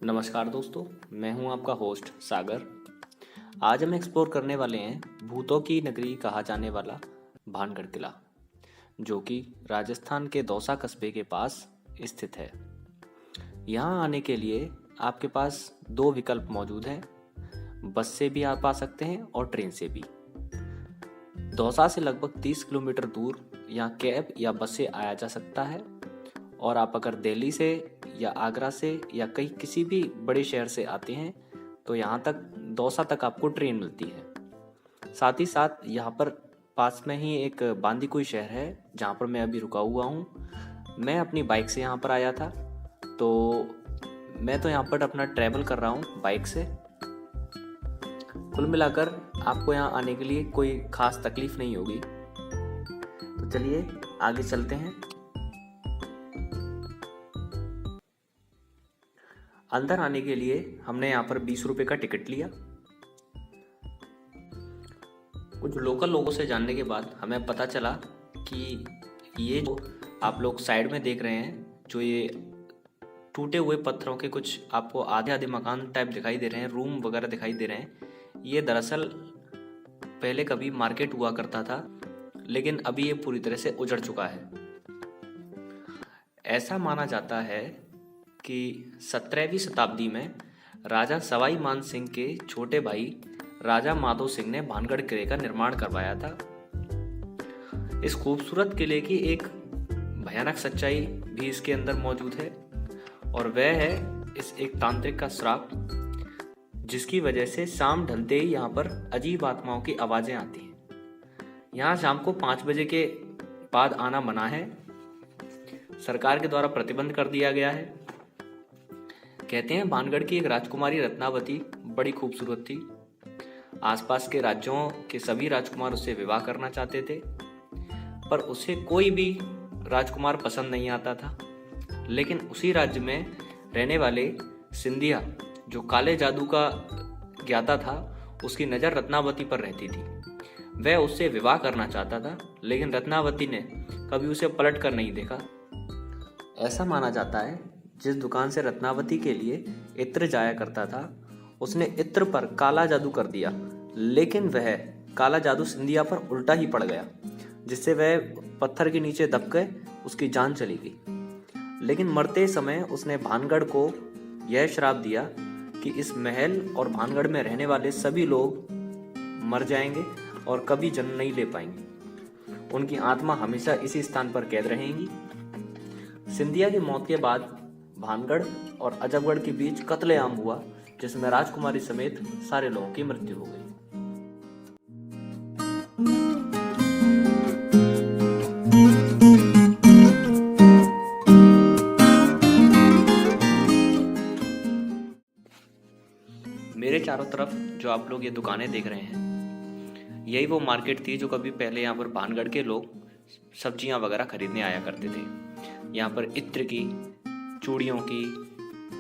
नमस्कार दोस्तों, मैं हूं आपका होस्ट सागर। आज हम एक्सप्लोर करने वाले हैं भूतों की नगरी कहा जाने वाला भानगढ़ किला, जो कि राजस्थान के दौसा कस्बे के पास स्थित है। यहां आने के लिए आपके पास दो विकल्प मौजूद हैं। बस से भी आप आ सकते हैं और ट्रेन से भी। दौसा से लगभग 30 किलोमीटर दूर यहाँ कैब या बस से आया जा सकता है। और आप अगर दिल्ली से या आगरा से या कहीं किसी भी बड़े शहर से आते हैं तो यहाँ तक दौसा तक आपको ट्रेन मिलती है। साथ ही साथ यहाँ पर पास में ही एक बांदीकुई शहर है जहाँ पर मैं अभी रुका हुआ हूँ। मैं अपनी बाइक से यहाँ पर आया था, तो मैं तो यहाँ पर अपना ट्रैवल कर रहा हूँ बाइक से। कुल मिलाकर आपको यहाँ आने के लिए कोई खास तकलीफ नहीं होगी। तो चलिए आगे चलते हैं। अंदर आने के लिए हमने यहाँ पर 20 रुपये का टिकट लिया। कुछ लोकल लोगों से जानने के बाद हमें पता चला कि ये जो आप लोग साइड में देख रहे हैं, जो ये टूटे हुए पत्थरों के कुछ आपको आधे आधे मकान टाइप दिखाई दे रहे हैं, रूम वगैरह दिखाई दे रहे हैं, ये दरअसल पहले कभी मार्केट हुआ करता था, लेकिन अभी ये पूरी तरह से उजड़ चुका है। ऐसा माना जाता है कि 17वीं शताब्दी में राजा सवाई मान सिंह के छोटे भाई राजा माधो सिंह ने भानगढ़ किले का निर्माण करवाया था। इस खूबसूरत किले की एक भयानक सच्चाई भी इसके अंदर मौजूद है, और वह है इस एक तांत्रिक का श्राप, जिसकी वजह से शाम ढलते ही यहाँ पर अजीब आत्माओं की आवाजें आती हैं। यहाँ शाम को 5 बजे के बाद आना मना है। सरकार के द्वारा प्रतिबंध कर दिया गया है। कहते हैं भानगढ़ की एक राजकुमारी रत्नावती बड़ी खूबसूरत थी। आसपास के राज्यों के सभी राजकुमार उससे विवाह करना चाहते थे, पर उसे कोई भी राजकुमार पसंद नहीं आता था। लेकिन उसी राज्य में रहने वाले सिंधिया, जो काले जादू का ज्ञाता था, उसकी नज़र रत्नावती पर रहती थी। वह उससे विवाह करना चाहता था, लेकिन रत्नावती ने कभी उसे पलट कर नहीं देखा। ऐसा माना जाता है जिस दुकान से रत्नावती के लिए इत्र जाया करता था, उसने इत्र पर काला जादू कर दिया, लेकिन वह काला जादू सिंधिया पर उल्टा ही पड़ गया, जिससे वह पत्थर के नीचे दब गए, उसकी जान चली गई। लेकिन मरते समय उसने भानगढ़ को यह श्राप दिया कि इस महल और भानगढ़ में रहने वाले सभी लोग मर जाएंगे और कभी जन्म नहीं ले पाएंगे। उनकी आत्मा हमेशा इसी स्थान पर कैद रहेंगी। सिंधिया की मौत के बाद भानगढ़ और अजबगढ़ के बीच कत्लेआम हुआ, जिसमें राजकुमारी समेत सारे लोगों की मृत्यु हो गई। मेरे चारों तरफ जो आप लोग ये दुकानें देख रहे हैं, यही वो मार्केट थी जो कभी पहले यहाँ पर भानगढ़ के लोग सब्जियां वगैरह खरीदने आया करते थे। यहाँ पर इत्र की, चूड़ियों की,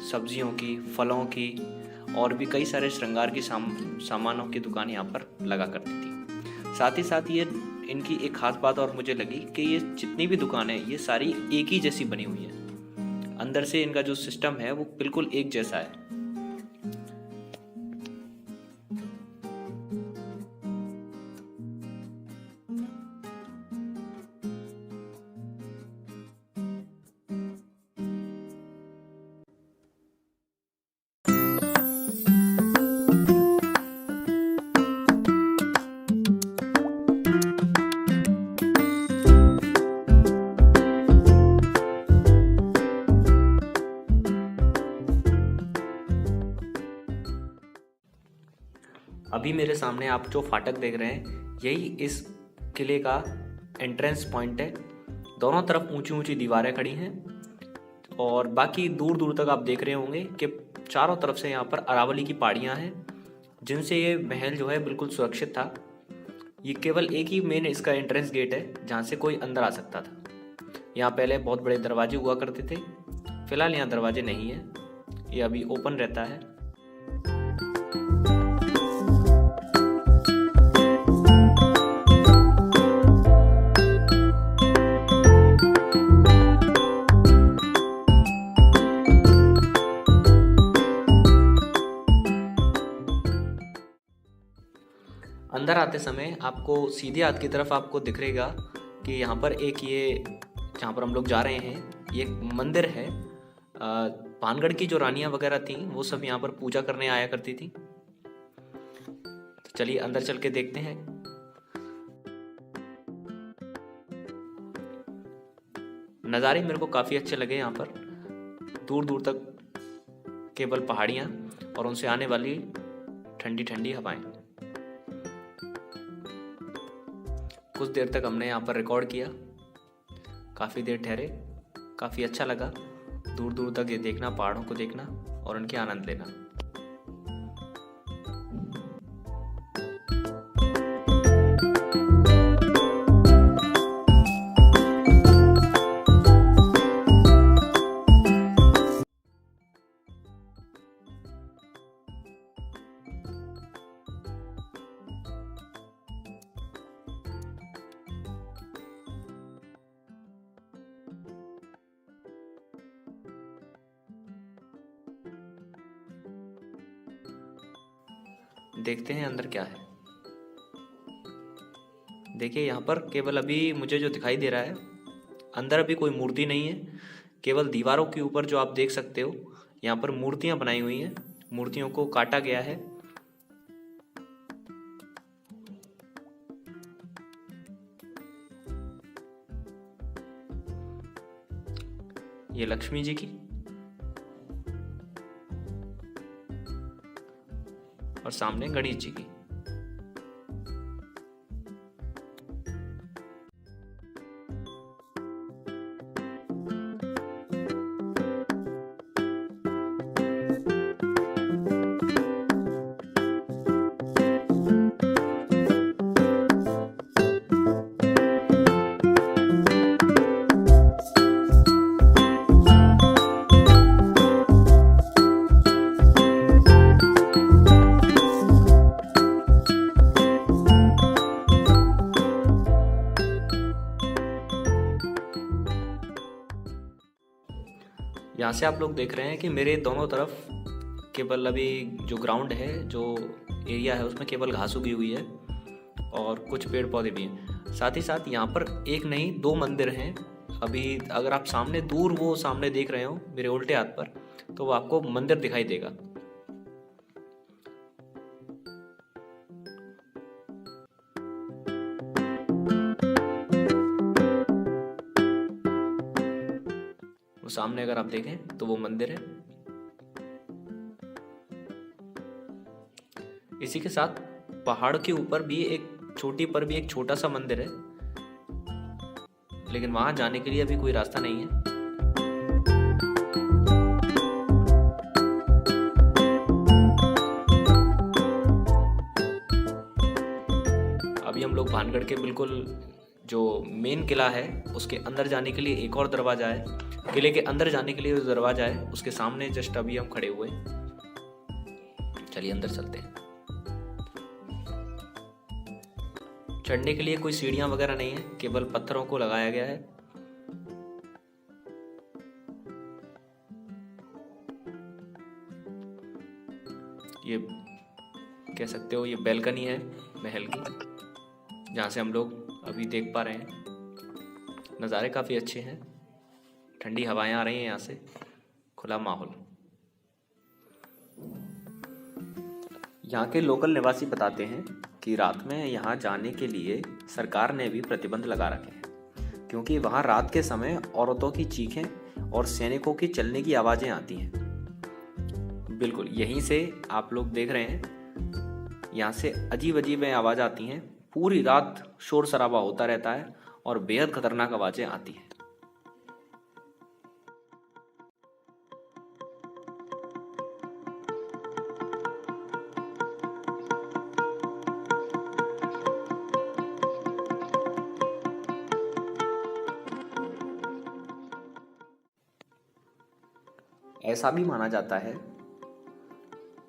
सब्जियों की, फलों की और भी कई सारे श्रृंगार की सामानों की दुकान यहाँ पर लगा करती थी। साथ ही साथ ये इनकी एक खास बात और मुझे लगी कि ये जितनी भी दुकानें ये सारी एक ही जैसी बनी हुई हैं। अंदर से इनका जो सिस्टम है वो बिल्कुल एक जैसा है। अभी मेरे सामने आप जो फाटक देख रहे हैं, यही इस किले का एंट्रेंस पॉइंट है। दोनों तरफ ऊंची ऊंची दीवारें खड़ी हैं, और बाकी दूर दूर तक आप देख रहे होंगे कि चारों तरफ से यहाँ पर अरावली की पहाड़ियाँ हैं, जिनसे ये महल जो है बिल्कुल सुरक्षित था। ये केवल एक ही मेन इसका एंट्रेंस गेट है जहाँ से कोई अंदर आ सकता था। यहाँ पहले बहुत बड़े दरवाजे हुआ करते थे, फिलहाल यहाँ दरवाजे नहीं है, ये अभी ओपन रहता है। अंदर आते समय आपको सीधे हाथ की तरफ आपको दिख रहेगा कि यहाँ पर एक ये जहाँ पर हम लोग जा रहे हैं ये एक मंदिर है। भानगढ़ की जो रानियां वगैरह थी वो सब यहाँ पर पूजा करने आया करती थी। तो चलिए अंदर चल के देखते हैं। नज़ारे मेरे को काफ़ी अच्छे लगे। यहाँ पर दूर दूर तक केवल पहाड़ियाँ और उनसे आने वाली ठंडी ठंडी हवाएं। कुछ देर तक हमने यहाँ पर रिकॉर्ड किया, काफ़ी देर ठहरे, काफ़ी अच्छा लगा दूर दूर तक ये देखना, पहाड़ों को देखना और उनके आनंद लेना। देखते हैं अंदर क्या है। देखिए यहाँ पर केवल अभी मुझे जो दिखाई दे रहा है, अंदर अभी कोई मूर्ति नहीं है। केवल दीवारों के ऊपर जो आप देख सकते हो यहाँ पर मूर्तियां बनाई हुई हैं, मूर्तियों को काटा गया है। ये लक्ष्मी जी की और सामने गणेश जी की। यहाँ से आप लोग देख रहे हैं कि मेरे दोनों तरफ केवल अभी जो ग्राउंड है, जो एरिया है, उसमें केवल घास उगी हुई है और कुछ पेड़ पौधे भी हैं। साथ ही साथ यहाँ पर एक नहीं 2 मंदिर हैं। अभी अगर आप सामने दूर वो सामने देख रहे हो मेरे उल्टे हाथ पर, तो वो आपको मंदिर दिखाई देगा। वो सामने अगर आप देखें तो वो मंदिर है। इसी के साथ पहाड़ के ऊपर भी एक चोटी पर भी एक छोटा सा मंदिर है, लेकिन वहां जाने के लिए अभी कोई रास्ता नहीं है। अभी हम लोग भानगढ़ के बिल्कुल जो मेन किला है उसके अंदर जाने के लिए एक और दरवाजा है। किले के अंदर जाने के लिए जो दरवाजा है उसके सामने जस्ट अभी हम खड़े हुए। चलिए अंदर चलते हैं। चढ़ने के लिए कोई सीढ़ियां वगैरह नहीं है, केवल पत्थरों को लगाया गया है। ये कह सकते हो ये बैल्कनी है महल की, जहाँ से हम लोग अभी देख पा रहे हैं। नज़ारे काफ़ी अच्छे हैं, ठंडी हवाएं आ रही हैं यहाँ से, खुला माहौल। यहाँ के लोकल निवासी बताते हैं कि रात में यहाँ जाने के लिए सरकार ने भी प्रतिबंध लगा रखे हैं, क्योंकि वहाँ रात के समय औरतों की चीखें और सैनिकों की चलने की आवाज़ें आती हैं। बिल्कुल यहीं से आप लोग देख रहे हैं, यहाँ से अजीब अजीब आवाज़ आती हैं। पूरी रात शोर शराबा होता रहता है और बेहद खतरनाक आवाज़ें आती हैं। ऐसा भी माना जाता है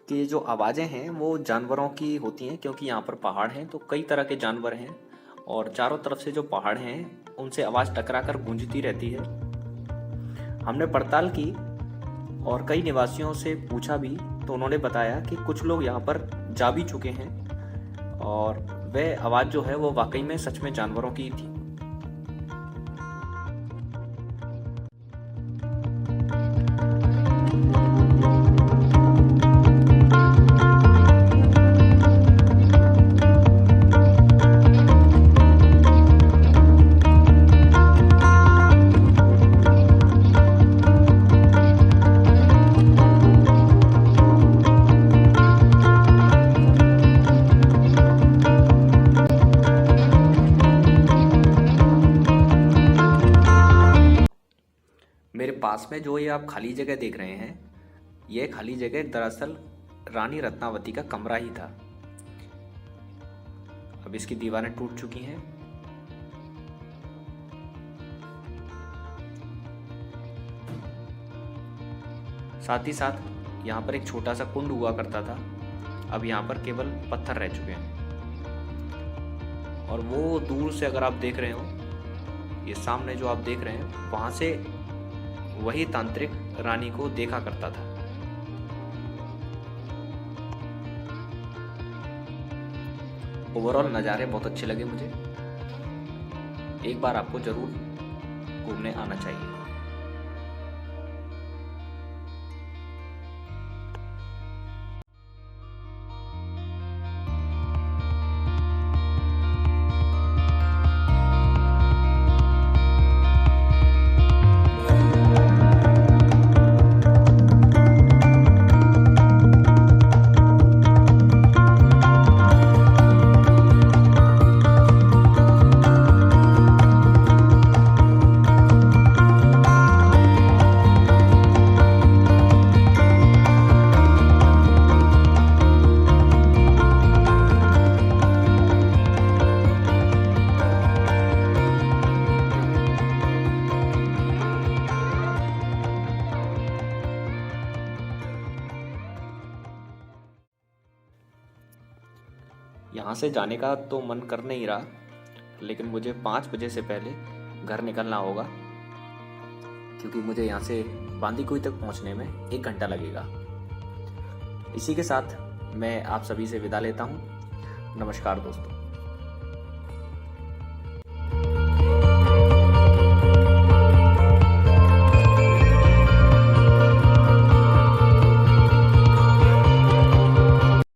कि जो आवाज़ें हैं वो जानवरों की होती हैं, क्योंकि यहाँ पर पहाड़ हैं तो कई तरह के जानवर हैं और चारों तरफ से जो पहाड़ हैं उनसे आवाज़ टकरा कर गूंजती रहती है। हमने पड़ताल की और कई निवासियों से पूछा भी, तो उन्होंने बताया कि कुछ लोग यहाँ पर जा भी चुके हैं और वह आवाज़ जो है वो वाकई में सच में जानवरों की थी। मेरे पास में जो ये आप खाली जगह देख रहे हैं, यह खाली जगह दरअसल रानी रत्नावती का कमरा ही था। अब इसकी दीवारें टूट चुकी हैं। साथ ही साथ यहाँ पर एक छोटा सा कुंड हुआ करता था। अब यहाँ पर केवल पत्थर रह चुके हैं। और वो दूर से अगर आप देख रहे हो, ये सामने जो आप देख रहे हैं, वहां से वही तांत्रिक रानी को देखा करता था। ओवरऑल नज़ारे बहुत अच्छे लगे मुझे। एक बार आपको जरूर घूमने आना चाहिए। यहाँ से जाने का तो मन कर नहीं रहा, लेकिन मुझे 5 बजे से पहले घर निकलना होगा, क्योंकि मुझे यहाँ से बांदीकुई तक पहुँचने में 1 घंटा लगेगा। इसी के साथ मैं आप सभी से विदा लेता हूँ। नमस्कार दोस्तों।